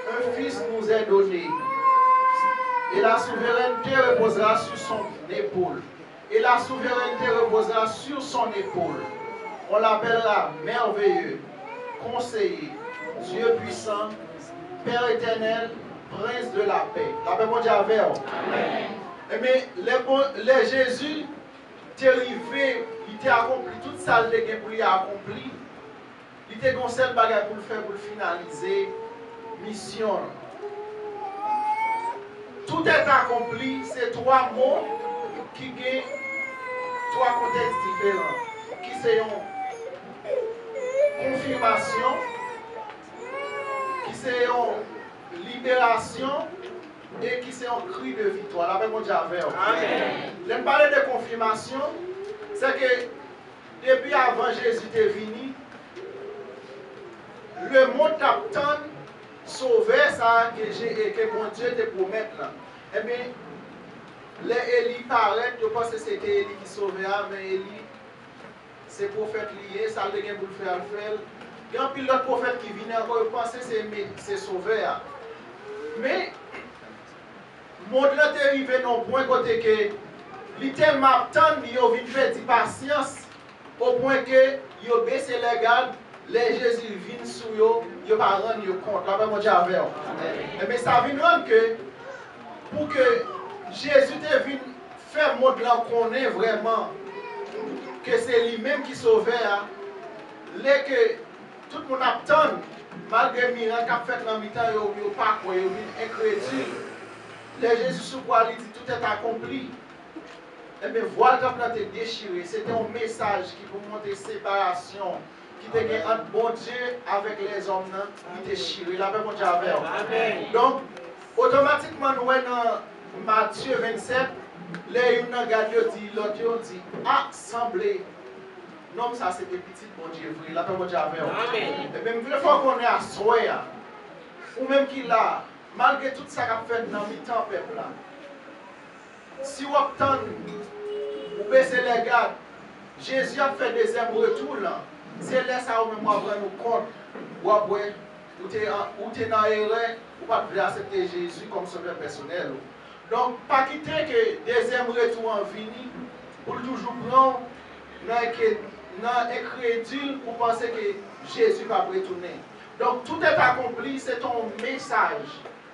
un fils nous est donné, et la souveraineté reposera sur son épaule. Et la souveraineté reposera sur son épaule. On l'appellera merveilleux, conseiller, Dieu puissant, Père éternel, prince de la paix. La paix mondiale avec vous. Mais les Jésus, il était accompli, tout ça, il était accompli. Il était comme seul bagage pour le faire, pour le finaliser, mission. Tout est accompli, c'est trois mots qui ont trois contextes différents. Qui c'est une confirmation, qui c'est une libération et qui c'est un cri de victoire. La paix mondiale avec vous. Amen. Je parle de confirmation, c'est que depuis avant Jésus est venu, le monde t'attend sauver ça que mon Dieu te promet là. Eh bien, les Élie paraît, je pense que c'était Élie qui sauvait, mais Élie, c'est prophète lié, ça le gagne pour le faire. Il y a un pilote prophète qui vient encore, je pense que c'est sauveur. Mais, mon Dieu est arrivé dans le point côté que, il tellement attend, il a vite fait de patience, au point que, il a baissé les gardes. Les Jésus viennent sur eux, ils ne vont pas rendre compte. La paix mondiale avec eux. Mais ça vient rendre que, pour que Jésus te vienne faire montrer qu'on est vraiment, que c'est lui-même qui sauve, que tout le monde attend, malgré le miracle qu'a fait dans le temps, ils ne sont pas quoi, ils sont incrédules. Les Jésus sur quoi il dit tout est accompli. Et bien voilà quand on est déchiré, c'était un message qui vous montrer séparation. Qui te gagne entre bon Dieu avec les hommes, il déchiré. La paix mondiale avec eux. Donc, automatiquement, nous voyons dans Matthieu 27, les uns regardent, l'autre dit, ah, semblé. Non, ça c'était petit bon Dieu vrai. La paix mondiale avec eux. Et bien, il faut qu'on ait à soyer, ou même qu'il a, malgré tout ça qu'a fait dans le temps, peuple là. Si vous attendez, vous baissez les gardes, Jésus a fait des retour là. C'est là ça où même prendre nous compte ou après ou tu es dans l'erreur ou pas de accepter Jésus comme sauveur personnel. Donc pas quitter que deuxième retour en fini pour toujours prendre dans incrédule pour penser que Jésus va retourner. Donc tout est accompli, c'est ton message,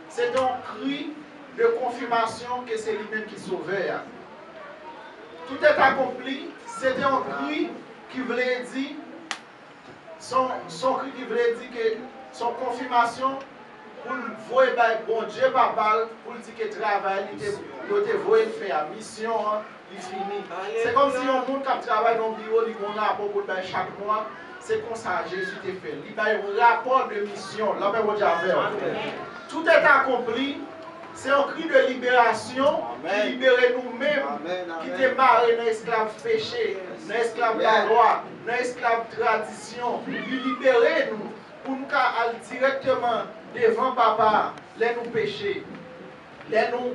c'est ton cri de confirmation que c'est lui-même qui sauveur. Tout est accompli, c'est un cri qui voulait dire son cri qui voulait dire que son confirmation pour voir bon Dieu papa pour dire que le travail il te voit faire mission il finit. C'est comme si un monde qui travaille dans le bureau il a un rapport pour chaque mois. C'est comme ça Jésus t'a fait. Il a un rapport de mission. Là ben tout est accompli. C'est un cri de libération qui libère nous-mêmes, qui te marre dans l'esclave péché, dans l'esclave la loi, dans l'esclave tradition. Il libère nous pour nous aller directement devant papa, les nous pécher, les nous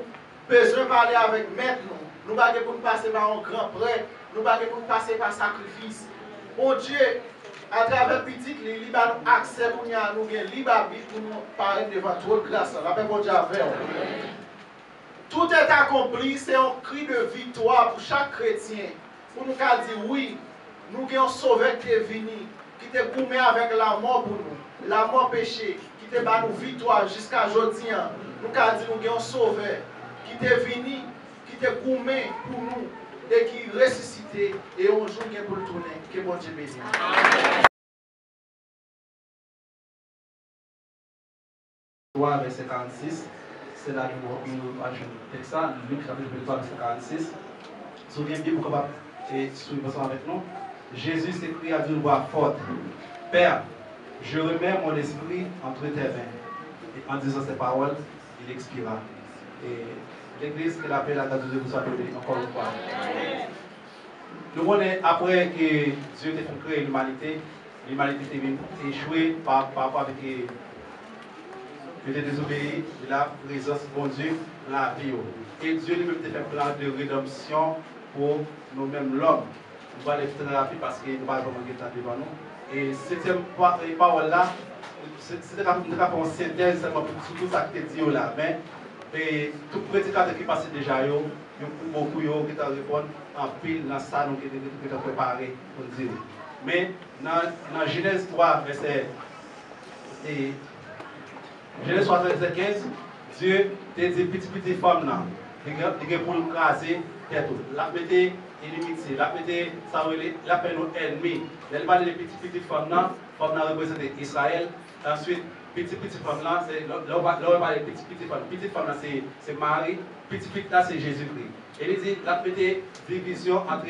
besoin de parler avec maître nous pas pour nous passer par un grand prêtre, nous pas pour nous passer par sacrifice. Bon Dieu, à travers petit, il y a accès pour nous, libre pour nous paraître devant trop de grâce. La paix pour Dieu avec. Tout est accompli, c'est un cri de victoire pour chaque chrétien. Pour nous dire oui, nous avons sauvé qui est venu, qui est gourmé avec la mort pour nous, la mort péché, qui est nous victoire jusqu'à aujourd'hui. Nous avons dit nous avons sauvé, qui est venu, qui est gourmé pour nous et qui est ressuscité et un jour qui est pour le tourner. Que bon Dieu bénisse. Verset 46, c'est là que nous avons fait ça, Luc chapitre 3, verset 46. Souviens bien pour capable et suivre ça avec nous. Jésus s'écria d'une voix forte, Père, je remets mon esprit entre tes mains. Et en disant ces paroles, il expira. Et l'Église qui l'appelle la grâce de Dieu vous soit donnée encore une fois. Nous connaissons après que Dieu a créé l'humanité a échoué par rapport avec il était désobéi de la présence de bon Dieu dans la vie. Et Dieu lui-même a fait un plan de rédemption pour nous-mêmes, l'homme. Nous allons aller très rapide parce que nous allons vraiment temps devant nous. Et cette parole-là, c'était pas une synthèse seulement pour tout ça qui est dit là. Mais tout prédicateur qui passe déjà, il y a beaucoup qui répondent en pile dans ça nous qui est préparé pour dire. Mais dans Genèse 3, verset 15, Dieu te dit petite femme là, il est pour nous craser tête. La mettez inimitié, la mettez ça la peine nos ennemis. Elle parle de petite femme là représente Israël. Ensuite, petite femme là, c'est là on va parler de petite femme. Petite femme là c'est Marie, petite là c'est Jésus-Christ. Et il dit la mettez division entre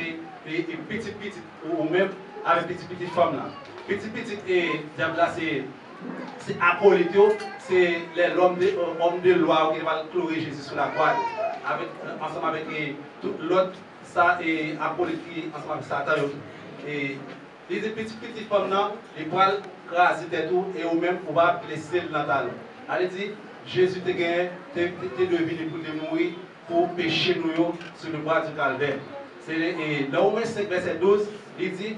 les petite ou même avec petite femme là. Petite et diable là c'est Apollitio, c'est l'homme de loi qui va clouer Jésus sur la croix, ensemble avec tout l'autre, ça et Apollitio, ensemble avec Satan. Et les petites femmes, les poils crasés tout, et eux-mêmes, on va laisser le natal. Elle dit, Jésus te gagné, t'es devenu pour te mourir, pour pécher nous sur le bras du calvaire. Dans Romains 5, verset 12, il dit,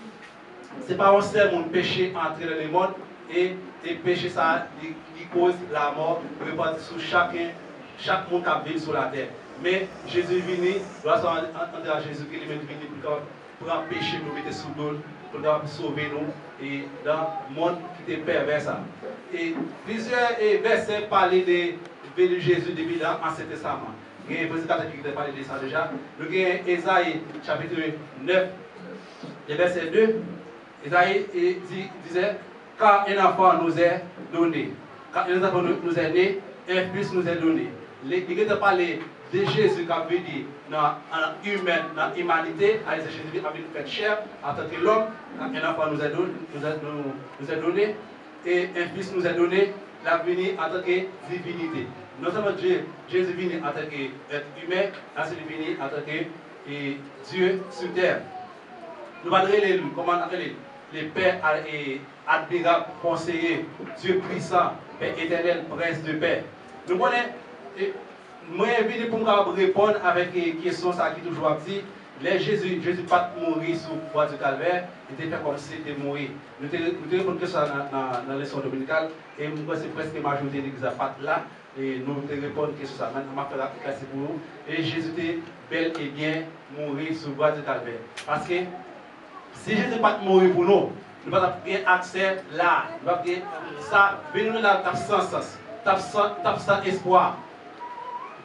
c'est pas un seul monde péché entrer dans le monde, et péché ça qui cause la mort reparti sur chaque monde qui vit sur la terre. Mais Jésus est venu, grâce à Jésus qui est venu pour empêcher nous mettre sous l'eau, pour sauver nous et dans le monde qui est pervers. Et plusieurs versets parlent de Jésus depuis l'Ancien Testament. Il y a un prédicateur qui a parlé de ça déjà. Nous avons Ésaïe chapitre 9, verset 2. Ésaïe disait, car un enfant nous est donné, car un enfant nous est né, un fils nous est donné. Il a parlé de Jésus qui a venu dans l'humanité, Jésus a venu faire chair en tant que l'homme, un enfant nous est donné, et un fils nous est donné, il a venu en tant que divinité. Non seulement Jésus est venu en tant qu'être humain, il est venu en tant que Dieu sur terre. Nous allons lire comment on appelle les pères admirables, conseillers, Dieu puissant, Père éternel, prince de paix. Nous connaissons, moi je pour me répondre avec une question qui toujours dit, Jésus pas mourir sur le croix du calvaire, il était fait comme si il était mort. Nous te répondre que ça dans la leçon dominicale, et moi c'est presque la majorité de l'église pas là, et nous te répondre que ça, maintenant je vais faire la classe pour nous, et Jésus était bel et bien mourir sur le croix du calvaire. Parce que si Jésus n'est pas mort pour nous, nous n'avons pas bien accès là. Nous n'avons pas ça, nous avons sans espoir.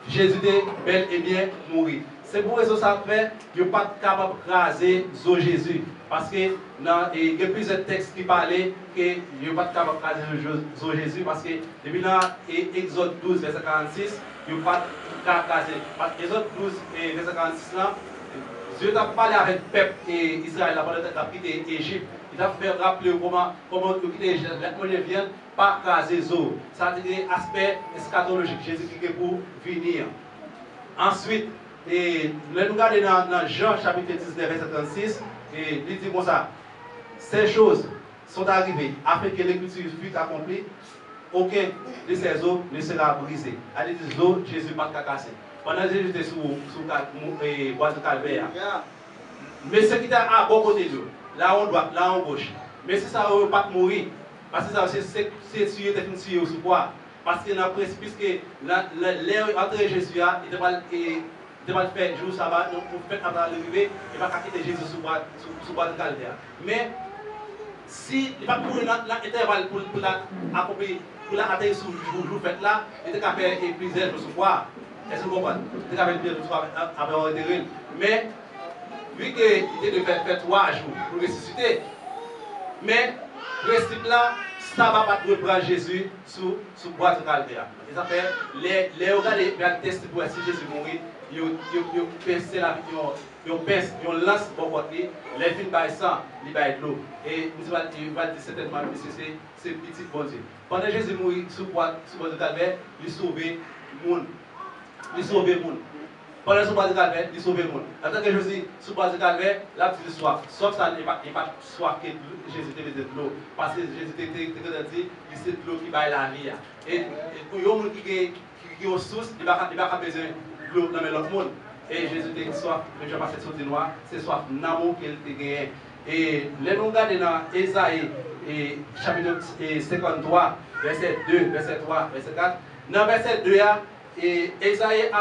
Jésus est bel et bien mort. C'est pour ça que ça fait que nous ne sommes pas capables de raser Jésus. Parce qu'il y a plusieurs textes qui parlent que nous ne sommes pas capables de raser Jésus. Parce que depuis là, Exode 12, verset 46, nous ne sommes pas capables de raser. Parce que Exode 12, verset 46 là, Dieu a parlé avec le peuple d'Israël pendant qu'il a quitté l'Égypte. Il a fait rappeler comment il quitter l'Égypte. Les gens viennent pas craser les eaux. Ça a été un aspect eschatologique. Jésus qui est pour venir. Ensuite, nous regardons dans Jean chapitre 19, verset 36, et il dit comme ça, ces choses sont arrivées afin que l'écriture fût accomplie, aucun de ces eaux ne sera brisé. Elle dit, les eaux, Jésus n'a pas cassé. Pendant que Jésus était sur le bois de calvaire. Mais ce qui était à bon côté de nous, là en droite, là en gauche, Mais si ça ne pas mourir, parce que ça c'est tuer, c'est une tuer sous quoi? Parce que dans le principe, puisque l'air entre Jésus, il ne va pas faire jour sabbat, donc pour faire avant l'arrivée, il va quitter Jésus sous bois de calvaire. Mais si il va courir dans l'intervalle pour l'accomplir, pour l'atteindre sous le jour fait là, il est capable de faire plusieurs jours sous bois. Est-ce que vous comprenez? Il est capable de faire plusieurs jours après enterrer. Mais vu qu'il était de faire 3 jours pour ressusciter, mais le principe là, ça ne va pas reprendre Jésus sous bois de calvaire. Et ça fait, les regarder, les tests pour si Jésus mourit, ils pince la vie, ils lancent bon côté, les films par sang, ils baillent de l'eau. Et il va dire certainement que c'est petit bon Dieu. Pendant que Jésus mourit sous bois de calvaire, il sauve le monde. Il sauve le monde. Pendant sous bois de calvaire, il sauve le monde. En tant que Jésus sous bois de calvaire, là tu soif. Sauf ça, il n'est pas soif que Jésus te met de l'eau. Parce que Jésus te dit, c'est de l'eau qui baille la vie. Et pour les gens qui ont source, il va besoin de l'eau dans l'autre monde. Et Jésus te dit soif, le Jean passé sur le noir, c'est soif d'amour qu'il te gagne. Et les nous regardons dans Ésaïe, chapitre 53, verset 2, verset 3, verset 4. Dans verset 2, Ésaïe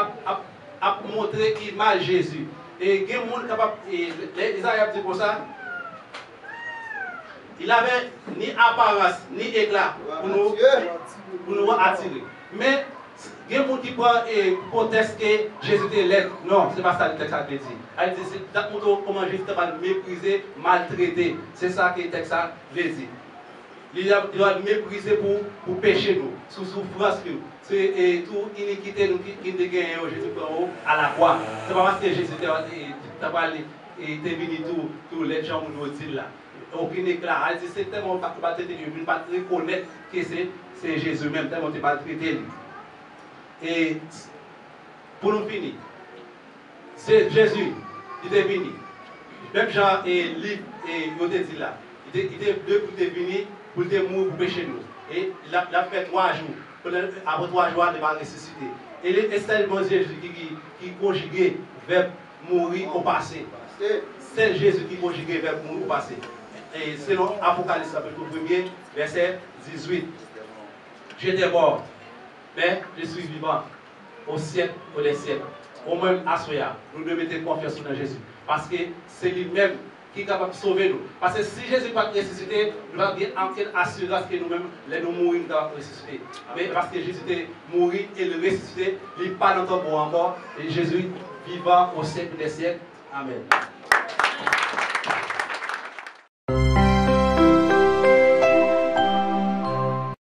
a montré l'image de Jésus. Et il y a des gens capables, Ésaïe a dit pour ça, il n'avait ni apparence, ni éclat pour nous attirer. Mais il y a des gens qui protestent que Jésus était laid. Non, ce n'est pas ça le texte a dit. Elle dit, c'est comment Jésus était méprisé, maltraité. C'est ça que le texte a dit. Il doit mépriser pour pécher nous, sous souffrance nous. C'est tout iniquité nous qui nous gagne Jésus à la croix. Ce n'est pas parce que Jésus était venu tous les gens nous disent là. Aucun éclat. Elle dit, c'est tellement pas traité, il ne pas reconnaître que c'est Jésus même, tellement pas traité. Et pour nous finir, c'est Jésus, il est venu. Même Jean et Livre et il dit là, il est venu pour mourir pour pécher nous. Et il a fait 3 jours. Après 3 jours, il va ressusciter. Et c'est le Jésus qui conjugué vers mourir au passé. C'est Jésus qui conjugué vers mourir au passé. Et selon Apocalypse, chapitre 1er, verset 18. J'étais mort, mais je suis vivant au siècle des siècles. Au même à Soya, nous devons mettre confiance dans Jésus. Parce que c'est lui-même qui est capable de sauver nous. Parce que si Jésus va ressusciter, nous avons bien en quelle assurance que nous-mêmes, les nous mourir, nous allons ressusciter. Mais parce que Jésus est mort et le ressuscité, il n'est pas notre bon encore. Et Jésus vivant au siècle des siècles. Amen.